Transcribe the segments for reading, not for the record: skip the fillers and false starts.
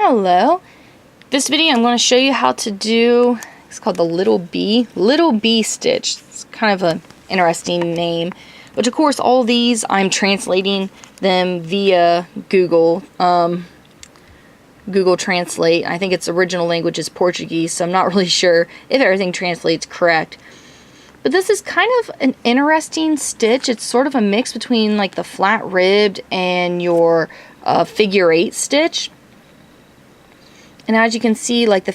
Hello. This video I'm going to show you how to do, it's called the little bee stitch. It's kind of an interesting name, which of course all these I'm translating them via Google Translate. I think its original language is Portuguese, so I'm not really sure if everything translates correct. But this is kind of an interesting stitch. It's sort of a mix between like the flat ribbed and your figure 8 stitch. And as you can see, like the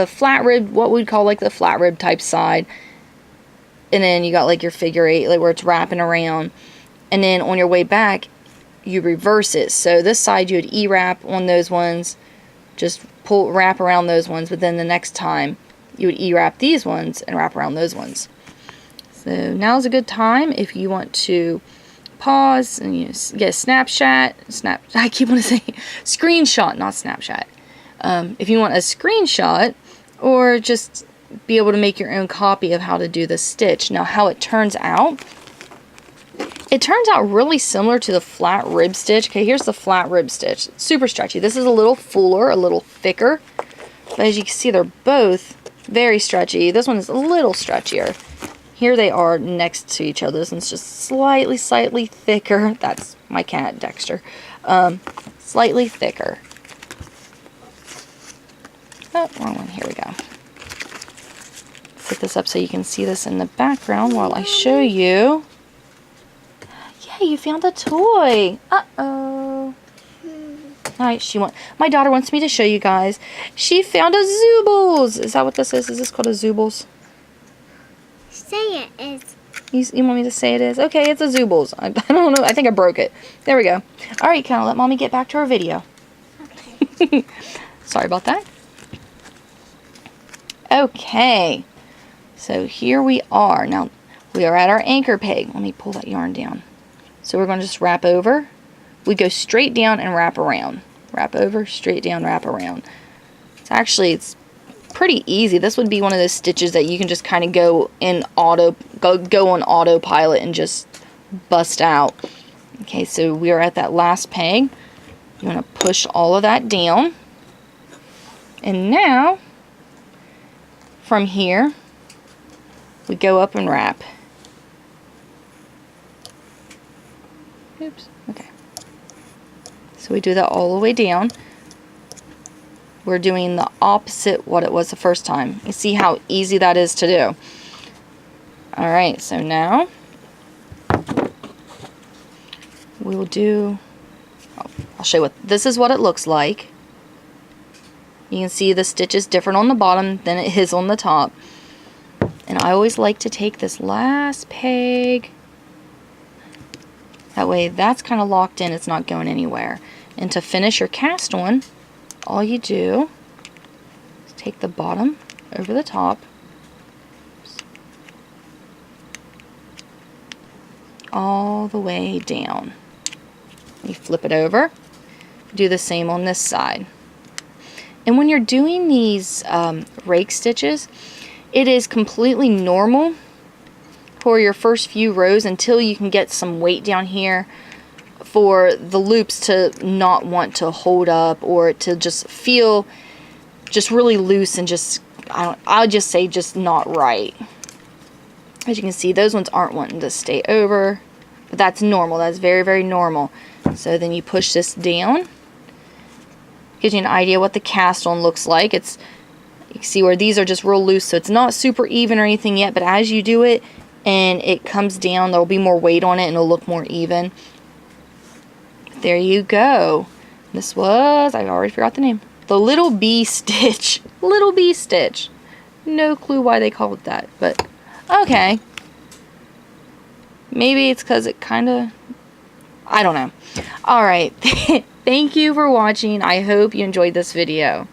flat rib, what we'd call like the flat rib type side. And then you got like your figure 8, like where it's wrapping around. And then on your way back, you reverse it. So this side you would E-wrap on those ones, just wrap around those ones. But then the next time you would E-wrap these ones and wrap around those ones. So now's a good time if you want to pause and get a snapshot. I keep wanting to say screenshot, not Snapchat. If you want a screenshot, or just be able to make your own copy of how to do the stitch. Now, how it turns out really similar to the flat rib stitch. Okay, here's the flat rib stitch. It's super stretchy. This is a little fuller, a little thicker, but as you can see, they're both very stretchy. This one is a little stretchier. Here they are next to each other. This one's just slightly thicker. That's my cat, Dexter. Slightly thicker. Oh, wrong one. Here we go. Put this up so you can see this in the background while I show you. Yeah, you found a toy. Uh-oh. Alright, my daughter wants me to show you guys. She found a Zoobles. Is that what this is? Is this called a Zoobles? Say it is. You want me to say it is? Okay, it's a Zoobles. I don't know. I think I broke it. There we go. Alright, kind of let Mommy get back to our video. Okay. Sorry about that. Okay. So here we are. Now, we are at our anchor peg. Let me pull that yarn down. So we're going to just wrap over. We go straight down and wrap around. Wrap over, straight down, wrap around. It's pretty easy. This would be one of those stitches that you can just kind of go on autopilot and just bust out. Okay, so we are at that last peg. You want to push all of that down. And now, from here, we go up and wrap. Oops, okay. So we do that all the way down. We're doing the opposite what it was the first time. You see how easy that is to do. Alright, so now we will do, I'll show you what, this is what it looks like. You can see the stitch is different on the bottom than it is on the top. And I always like to take this last peg. That way that's kind of locked in, it's not going anywhere. And to finish your cast on, all you do is take the bottom over the top, all the way down. You flip it over, do the same on this side. And when you're doing these rake stitches, it is completely normal for your first few rows until you can get some weight down here for the loops to not want to hold up, or to just feel just really loose and just, I'll just say just not right. As you can see, those ones aren't wanting to stay over, but that's normal. That's very, very normal. So then you push this down. Gives you an idea what the cast on looks like. You can see where these are just real loose, so it's not super even or anything yet, but as you do it and it comes down, there'll be more weight on it and it'll look more even. There you go. This was, I already forgot the name, the little bee stitch. Little bee stitch. No clue why they called it that, but okay. Maybe it's because it kind of, I don't know. Alright, thank you for watching. I hope you enjoyed this video.